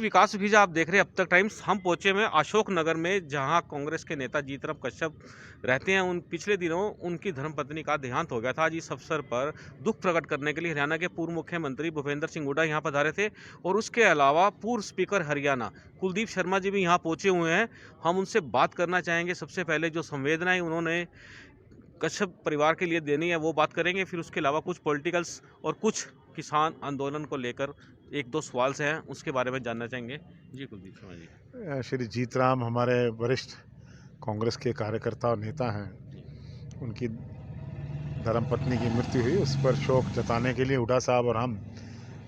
विकास visa आप देख रहे हैं अब तक टाइम्स। हम पहुंचे हुए हैं अशोक नगर में, जहां कांग्रेस के नेता जीतराम कश्यप रहते हैं। उन पिछले दिनों उनकी धर्मपत्नी का देहांत हो गया था। आज इस अवसर पर दुख प्रकट करने के लिए हरियाणा के पूर्व मुख्यमंत्री भूपेंद्र सिंह हुड्डा यहां पधारे थे और उसके अलावा पूर्व स्पीकर हरियाणा कुलदीप शर्मा जी भी यहां पहुंचे हुए हैं। हम उनसे बात करना चाहेंगे। सबसे पहले जो संवेदनाएं उन्होंने कश्यप परिवार के लिए देनी है वो बात करेंगे, फिर उसके अलावा कुछ पॉलिटिकल्स और कुछ किसान आंदोलन को लेकर एक दो सवाल से हैं उसके बारे में जानना चाहेंगे। जी कुलदीप शर्मा जी। श्री जीतराम हमारे वरिष्ठ कांग्रेस के कार्यकर्ता और नेता हैं। उनकी धर्मपत्नी की मृत्यु हुई, उस पर शोक जताने के लिए हुड्डा साहब और हम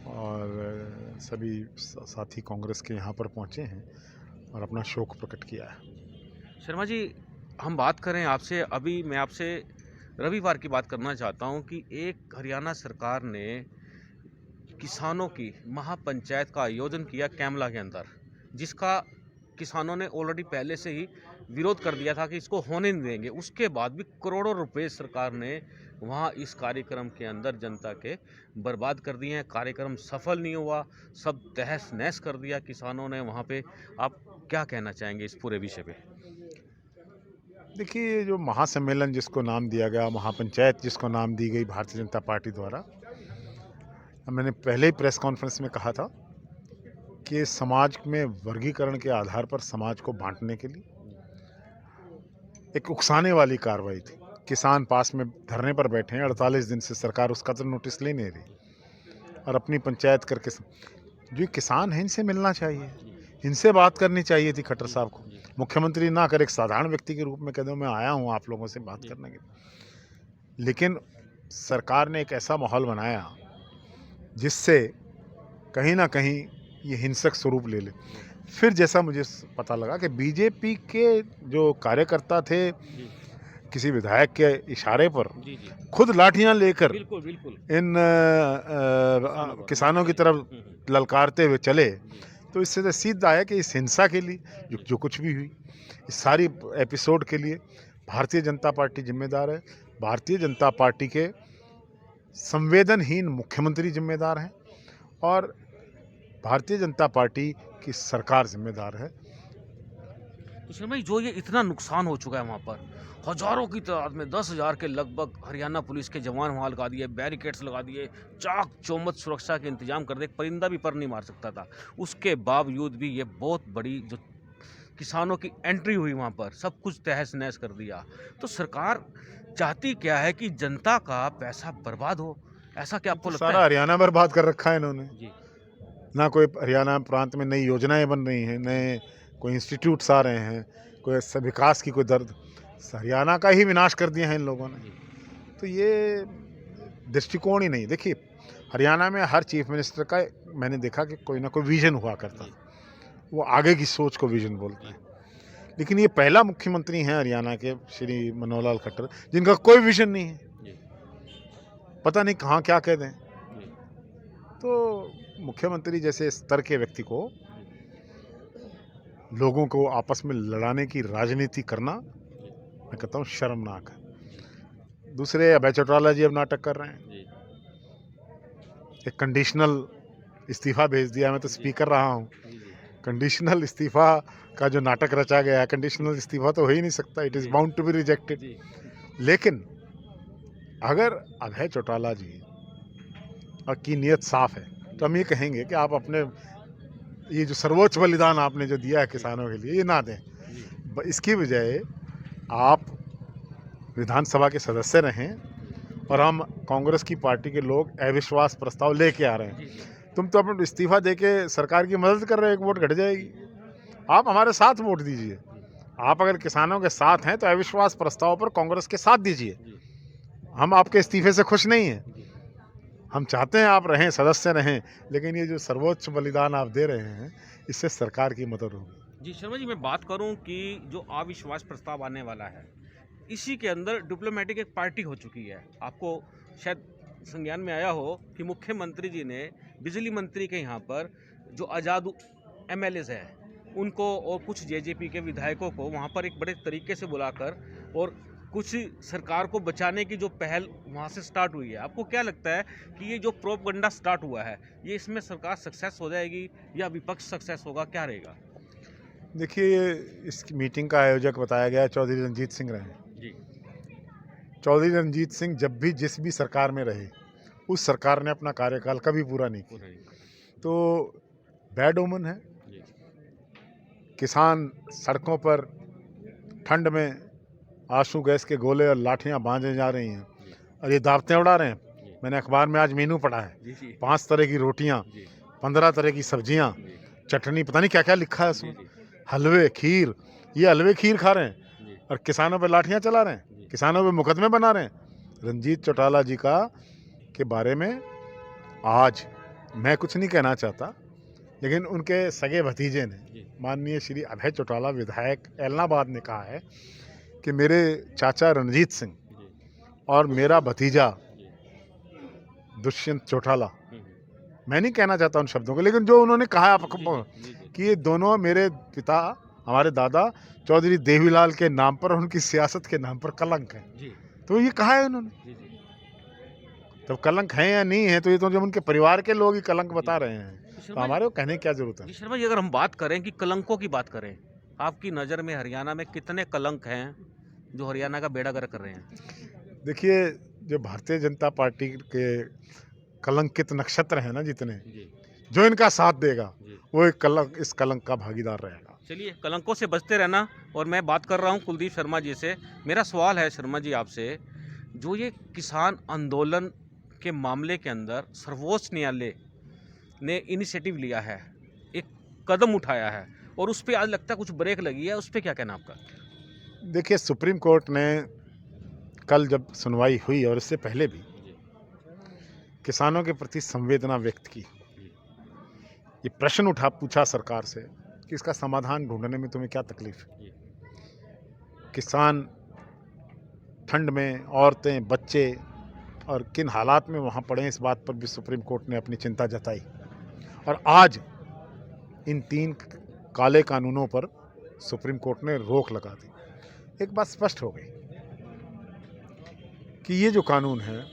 और सभी साथी कांग्रेस के यहाँ पर पहुँचे हैं और अपना शोक प्रकट किया है। शर्मा जी, हम बात करें आपसे, अभी मैं आपसे रविवार की बात करना चाहता हूं कि एक हरियाणा सरकार ने किसानों की महापंचायत का आयोजन किया कैमला के अंदर, जिसका किसानों ने ऑलरेडी पहले से ही विरोध कर दिया था कि इसको होने नहीं देंगे। उसके बाद भी करोड़ों रुपए सरकार ने वहाँ इस कार्यक्रम के अंदर जनता के बर्बाद कर दिए हैं। कार्यक्रम सफल नहीं हुआ, सब तहस नहस कर दिया किसानों ने वहाँ पे। आप क्या कहना चाहेंगे इस पूरे विषय पे? देखिए, जो महासम्मेलन जिसको नाम दिया गया, महापंचायत जिसको नाम दी गई भारतीय जनता पार्टी द्वारा, मैंने पहले ही प्रेस कॉन्फ्रेंस में कहा था कि समाज में वर्गीकरण के आधार पर समाज को बांटने के लिए एक उकसाने वाली कार्रवाई थी। किसान पास में धरने पर बैठे हैं 48 दिन से, सरकार उसका तो नोटिस ले नहीं रही और अपनी पंचायत करके जो किसान हैं इनसे मिलना चाहिए, इनसे बात करनी चाहिए थी खट्टर साहब को। मुख्यमंत्री ना कर एक साधारण व्यक्ति के रूप में कह दो मैं आया हूँ आप लोगों से बात करने के लिए, लेकिन सरकार ने एक ऐसा माहौल बनाया जिससे कहीं ना कहीं ये हिंसक स्वरूप ले ले। फिर जैसा मुझे पता लगा कि बीजेपी के जो कार्यकर्ता थे किसी विधायक के इशारे पर खुद लाठियां लेकर बिल्कुल बिल्कुल इन किसानों की तरफ ललकारते हुए चले, तो इससे तो सीधा है कि इस हिंसा के लिए जो कुछ भी हुई, इस सारी एपिसोड के लिए भारतीय जनता पार्टी जिम्मेदार है। भारतीय जनता पार्टी के संवेदनहीन मुख्यमंत्री जिम्मेदार हैं और भारतीय जनता पार्टी की सरकार जिम्मेदार है। तो शर्मा जी, जो ये इतना नुकसान हो चुका है वहाँ पर, हजारों की तादाद में 10,000 के लगभग हरियाणा पुलिस के जवान वहाँ लगा दिए, बैरिकेड्स लगा दिए, चाक चौबंद सुरक्षा के इंतजाम कर दिए, परिंदा भी पर नहीं मार सकता था। उसके बावजूद भी ये बहुत बड़ी जो किसानों की एंट्री हुई वहाँ पर, सब कुछ तहस नहस कर दिया। तो सरकार चाहती क्या है कि जनता का पैसा बर्बाद हो? ऐसा क्या आपको लगता सारा है? हरियाणा बर्बाद कर रखा है इन्होंने। जी ना कोई हरियाणा प्रांत में नई योजनाएं बन रही हैं, नए कोई इंस्टीट्यूट्स आ रहे हैं, कोई विकास की कोई दर्द, हरियाणा का ही विनाश कर दिया है इन लोगों ने। तो ये दृष्टिकोण ही नहीं। देखिए, हरियाणा में हर चीफ मिनिस्टर का मैंने देखा कि कोई ना कोई विजन हुआ करता, वो आगे की सोच को विजन बोलते हैं। लेकिन ये पहला मुख्यमंत्री हैं हरियाणा के श्री मनोहर लाल खट्टर जिनका कोई विजन नहीं है, पता नहीं कहाँ क्या कह दें। तो मुख्यमंत्री जैसे स्तर के व्यक्ति को लोगों को आपस में लड़ाने की राजनीति करना, मैं कहता हूँ शर्मनाक है। दूसरे अभय चौटाला जी अब नाटक कर रहे हैं, एक कंडीशनल इस्तीफा भेज दिया। मैं तो स्पीकर रहा हूँ, कंडीशनल इस्तीफा का जो नाटक रचा गया है, कंडीशनल इस्तीफा तो हो ही नहीं सकता, it is bound to be rejected. लेकिन अगर अभय चौटाला जी की नीयत साफ है तो हम ये कहेंगे कि आप अपने ये जो सर्वोच्च बलिदान आपने जो दिया है किसानों के लिए, ये ना दें। इसकी बजाय आप विधानसभा के सदस्य रहें और हम कांग्रेस की पार्टी के लोग अविश्वास प्रस्ताव लेके आ रहे हैं। तुम तो अपना इस्तीफा देके सरकार की मदद कर रहे हो, एक वोट घट जाएगी। आप हमारे साथ वोट दीजिए। आप अगर किसानों के साथ हैं तो अविश्वास प्रस्ताव पर कांग्रेस के साथ दीजिए। हम आपके इस्तीफे से खुश नहीं हैं, हम चाहते हैं आप रहें, सदस्य रहें, लेकिन ये जो सर्वोच्च बलिदान आप दे रहे हैं इससे सरकार की मदद होगी। जी शर्मा जी, मैं बात करूं कि जो अविश्वास प्रस्ताव आने वाला है, इसी के अंदर डिप्लोमेटिक एक पार्टी हो चुकी है। आपको शायद संज्ञान में आया हो कि मुख्यमंत्री जी ने बिजली मंत्री के यहाँ पर जो आज़ाद एमएलएज हैं उनको और कुछ जेजेपी के विधायकों को वहाँ पर एक बड़े तरीके से बुलाकर और कुछ सरकार को बचाने की जो पहल वहाँ से स्टार्ट हुई है, आपको क्या लगता है कि ये जो प्रोपगंडा स्टार्ट हुआ है, ये इसमें सरकार सक्सेस हो जाएगी या विपक्ष सक्सेस होगा, क्या रहेगा? देखिए, इस मीटिंग का आयोजक बताया गया चौधरी रंजीत सिंह रहे। जी। चौधरी रंजीत सिंह जब भी जिस भी सरकार में रहे, उस सरकार ने अपना कार्यकाल कभी पूरा नहीं किया, तो बैड ओमन है। जी। किसान सड़कों पर ठंड में आंसू गैस के गोले और लाठियां बांधे जा रही हैं और ये दावतें उड़ा रहे हैं। मैंने अखबार में आज मेनू पढ़ा है, 5 तरह की रोटियां, 15 तरह की सब्जियां, चटनी, पता नहीं क्या क्या लिखा है उसमें, हलवे, खीर। ये हलवे खीर खा रहे हैं और किसानों पर लाठियां चला रहे हैं, किसानों पे मुकदमे बना रहे हैं। रंजीत चौटाला जी का के बारे में आज मैं कुछ नहीं कहना चाहता, लेकिन उनके सगे भतीजे ने, माननीय श्री अभय चौटाला विधायक एलनाबाद ने कहा है कि मेरे चाचा रणजीत सिंह और मेरा भतीजा दुष्यंत चौटाला, मैं नहीं कहना चाहता उन शब्दों को, लेकिन जो उन्होंने कहा आपको कि ये दोनों मेरे पिता, हमारे दादा चौधरी देवीलाल के नाम पर और उनकी सियासत के नाम पर कलंक है। तो ये कहा है उन्होंने। तो कलंक है या नहीं है, तो ये तो जब उनके परिवार के लोग ही कलंक बता रहे हैं, तो हमारे को कहने की क्या जरूरत है? शर्मा जी, अगर हम बात करें कि कलंकों की बात करें, आपकी नज़र में हरियाणा में कितने कलंक हैं जो हरियाणा का बेड़ा गर्क कर रहे हैं? देखिए, जो भारतीय जनता पार्टी के कलंकित नक्षत्र हैं ना जितने, जो इनका साथ देगा वो इस कलंक का भागीदार रहेगा। चलिए, कलंकों से बचते रहना। और मैं बात कर रहा हूं कुलदीप शर्मा जी से। मेरा सवाल है शर्मा जी आपसे, जो ये किसान आंदोलन के मामले के अंदर सर्वोच्च न्यायालय ने इनिशिएटिव लिया है, एक कदम उठाया है और उस पर आज लगता है कुछ ब्रेक लगी है, उस पर क्या कहना आपका? देखिए, सुप्रीम कोर्ट ने कल जब सुनवाई हुई और इससे पहले भी किसानों के प्रति संवेदना व्यक्त की, ये प्रश्न पूछा सरकार से कि इसका समाधान ढूंढने में तुम्हें क्या तकलीफ है। किसान ठंड में, औरतें, बच्चे और किन हालात में वहाँ पड़े, इस बात पर भी सुप्रीम कोर्ट ने अपनी चिंता जताई और आज इन 3 काले कानूनों पर सुप्रीम कोर्ट ने रोक लगा दी। एक बात स्पष्ट हो गई कि ये जो कानून है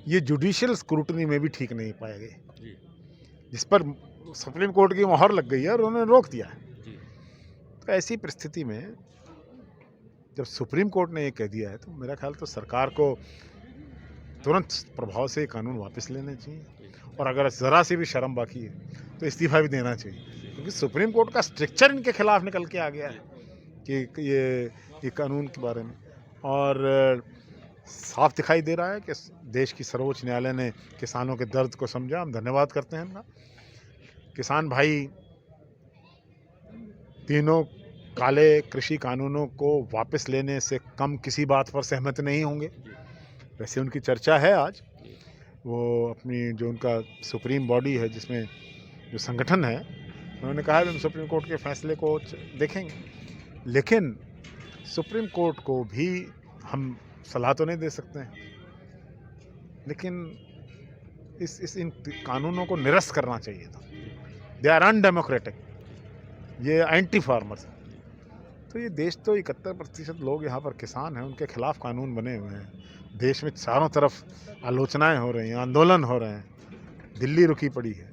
ये जुडिशियल स्क्रूटनी में भी ठीक नहीं पाए गए, जिस पर सुप्रीम कोर्ट की मोहर लग गई है और उन्होंने रोक दिया है। तो ऐसी परिस्थिति में जब सुप्रीम कोर्ट ने ये कह दिया है, तो मेरा ख्याल तो सरकार को तुरंत प्रभाव से ये कानून वापस लेने चाहिए और अगर ज़रा सी भी शर्म बाकी है तो इस्तीफा भी देना चाहिए, क्योंकि सुप्रीम कोर्ट का स्ट्रक्चर इनके खिलाफ निकल के आ गया है कि ये कानून के बारे में। और साफ दिखाई दे रहा है कि देश की सर्वोच्च न्यायालय ने किसानों के दर्द को समझा। हम धन्यवाद करते हैं इनका। किसान भाई तीनों काले कृषि कानूनों को वापस लेने से कम किसी बात पर सहमत नहीं होंगे। वैसे उनकी चर्चा है आज, वो अपनी जो उनका सुप्रीम बॉडी है, जिसमें जो संगठन है, उन्होंने कहा है हम सुप्रीम कोर्ट के फैसले को देखेंगे, लेकिन सुप्रीम कोर्ट को भी हम सलाह तो नहीं दे सकते हैं, लेकिन इन कानूनों को निरस्त करना चाहिए था। दे आर अनडेमोक्रेटिक, ये एंटी फार्मर्स हैं। तो ये देश तो 71% लोग यहाँ पर किसान हैं, उनके खिलाफ कानून बने हुए हैं। देश में चारों तरफ आलोचनाएं हो रही हैं, आंदोलन हो रहे हैं, दिल्ली रुकी पड़ी है।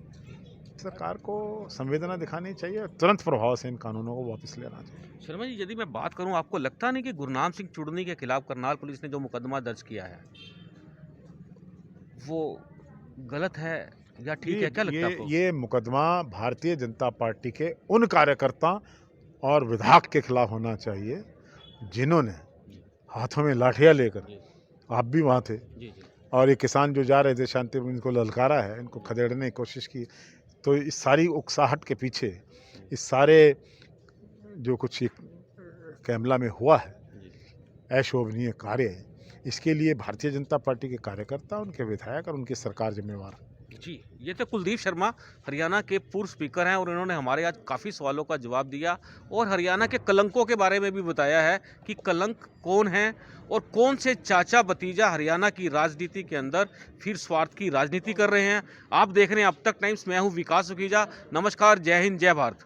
सरकार को संवेदना दिखानी चाहिए, तुरंत प्रभाव से इन कानूनों को वापस लेना चाहिए। शर्मा जी, यदि मैं बात करूं, आपको लगता नहीं कि गुरनाम सिंह चुड़नी के खिलाफ करनाल पुलिस ने जो मुकदमा दर्ज किया है वो गलत है या ठीक है? क्या लगता है आपको? ये मुकदमा भारतीय जनता पार्टी के उन कार्यकर्ता और विधायक के खिलाफ होना चाहिए जिन्होंने हाथों में लाठियां लेकर, आप भी वहाँ थे, और ये किसान जो जा रहे थे शांति, इनको ललकारा है, इनको खदेड़ने की कोशिश की। तो इस सारी उकसाहट के पीछे इस सारे जो कुछ कैमला में हुआ है, अशोभनीय कार्य, इसके लिए भारतीय जनता पार्टी के कार्यकर्ता, उनके विधायक और उनकी सरकार जिम्मेवार। जी, ये तो कुलदीप शर्मा हरियाणा के पूर्व स्पीकर हैं और इन्होंने हमारे आज काफ़ी सवालों का जवाब दिया और हरियाणा के कलंकों के बारे में भी बताया है कि कलंक कौन है और कौन से चाचा भतीजा हरियाणा की राजनीति के अंदर फिर स्वार्थ की राजनीति कर रहे हैं। आप देख रहे हैं अब तक टाइम्स, मैं हूँ विकास सुखीजा। नमस्कार, जय हिंद, जय भारत।